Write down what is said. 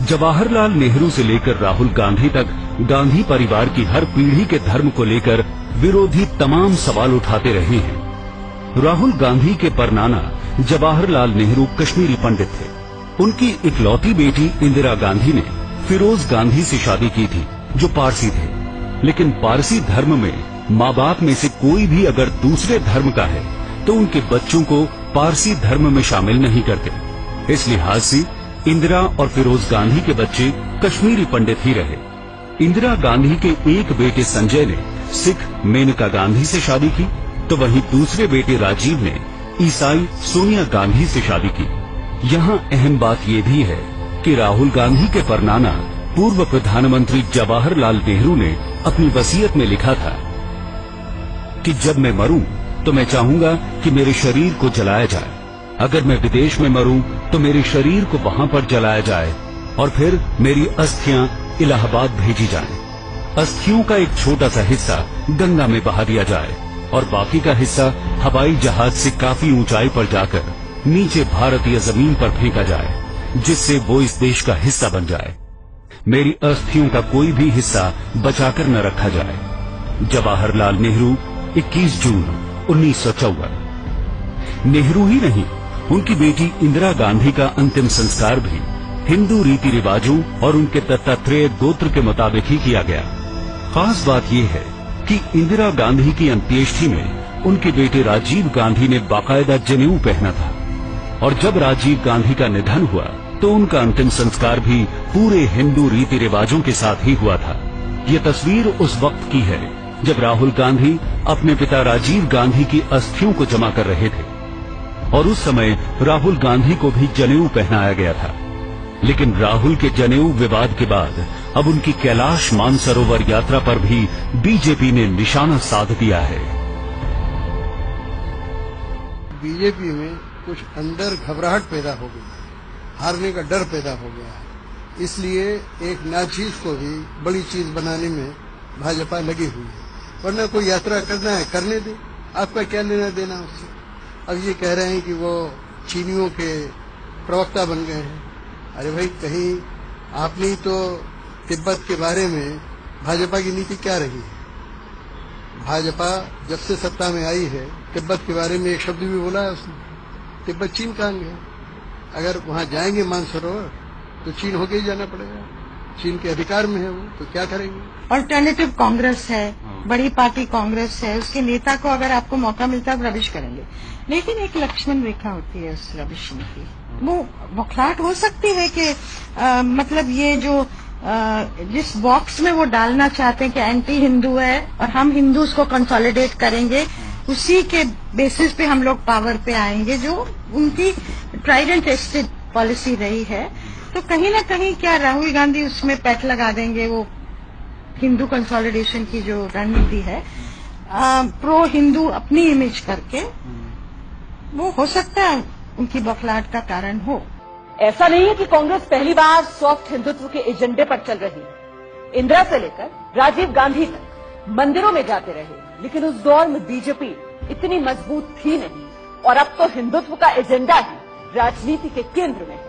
जवाहरलाल नेहरू से लेकर राहुल गांधी तक गांधी परिवार की हर पीढ़ी के धर्म को लेकर विरोधी तमाम सवाल उठाते रहे हैं। राहुल गांधी के परनाना जवाहरलाल नेहरू कश्मीरी पंडित थे। उनकी इकलौती बेटी इंदिरा गांधी ने फिरोज गांधी से शादी की थी, जो पारसी थे। लेकिन पारसी धर्म में माँ बाप में से कोई भी अगर दूसरे धर्म का है तो उनके बच्चों को पारसी धर्म में शामिल नहीं करते। इस लिहाज से इंदिरा और फिरोज गांधी के बच्चे कश्मीरी पंडित ही रहे। इंदिरा गांधी के एक बेटे संजय ने सिख मेनका गांधी से शादी की, तो वहीं दूसरे बेटे राजीव ने ईसाई सोनिया गांधी से शादी की। यहाँ अहम बात यह भी है कि राहुल गांधी के परनाना पूर्व प्रधानमंत्री जवाहरलाल नेहरू ने अपनी वसीयत में लिखा था कि जब मैं मरूं तो मैं चाहूंगा कि मेरे शरीर को जलाया जाए। अगर मैं विदेश में मरूं तो मेरे शरीर को वहां पर जलाया जाए और फिर मेरी अस्थियां इलाहाबाद भेजी जाएं। अस्थियों का एक छोटा सा हिस्सा गंगा में बहा दिया जाए और बाकी का हिस्सा हवाई जहाज से काफी ऊंचाई पर जाकर नीचे भारतीय जमीन पर फेंका जाए, जिससे वो इस देश का हिस्सा बन जाए। मेरी अस्थियों का कोई भी हिस्सा बचाकर न रखा जाए। जवाहरलाल नेहरू 21 जून 1954। नेहरू ही नहीं, उनकी बेटी इंदिरा गांधी का अंतिम संस्कार भी हिंदू रीति रिवाजों और उनके दत्तात्रेय गोत्र के मुताबिक ही किया गया। खास बात यह है कि इंदिरा गांधी की अंत्येष्टि में उनके बेटे राजीव गांधी ने बाकायदा जनेऊ पहना था और जब राजीव गांधी का निधन हुआ तो उनका अंतिम संस्कार भी पूरे हिंदू रीति रिवाजों के साथ ही हुआ था। ये तस्वीर उस वक्त की है जब राहुल गांधी अपने पिता राजीव गांधी की अस्थियों को जमा कर रहे थे और उस समय राहुल गांधी को भी जनेऊ पहनाया गया था। लेकिन राहुल के जनेऊ विवाद के बाद अब उनकी कैलाश मानसरोवर यात्रा पर भी बीजेपी ने निशाना साध दिया है। बीजेपी में कुछ अंदर घबराहट पैदा हो गई, हारने का डर पैदा हो गया है। इसलिए एक नाचीज को भी बड़ी चीज बनाने में भाजपा लगी हुई है। वरना कोई यात्रा करना है करने दे, आपका क्या लेना देना उससे। अब ये कह रहे हैं कि वो चीनियों के प्रवक्ता बन गए हैं। अरे भाई, कहीं आपने तो तिब्बत के बारे में भाजपा की नीति क्या रही है? भाजपा जब से सत्ता में आई है तिब्बत के बारे में एक शब्द भी बोला है उसने? तिब्बत चीन का अंग है। अगर वहां जाएंगे मानसरोवर तो चीन होके ही जाना पड़ेगा। चीन के अधिकार में है वो, तो क्या करेंगे? अल्टरनेटिव कांग्रेस है, बड़ी पार्टी कांग्रेस है, उसके नेता को अगर आपको मौका मिलता है आप रविश करेंगे। लेकिन एक लक्ष्मण रेखा होती है उस रविश की। वो बौखलाहट हो सकती है कि मतलब ये जो जिस बॉक्स में वो डालना चाहते हैं कि एंटी हिंदू है और हम हिंदूज को कंसोलिडेट करेंगे, उसी के बेसिस पे हम लोग पावर पे आएंगे, जो उनकी ट्राइड एंड टेस्टेड पॉलिसी रही है। तो कहीं ना कहीं क्या राहुल गांधी उसमें पैट लगा देंगे? वो हिंदू कंसोलिडेशन की जो रणनीति है, प्रो हिंदू अपनी इमेज करके, वो हो सकता है उनकी बौखलाहट का कारण हो। ऐसा नहीं है कि कांग्रेस पहली बार सॉफ्ट हिंदुत्व के एजेंडे पर चल रही है। इंदिरा से लेकर राजीव गांधी तक मंदिरों में जाते रहे, लेकिन उस दौर में बीजेपी इतनी मजबूत थी नहीं और अब तो हिंदुत्व का एजेंडा ही राजनीति के केंद्र में है।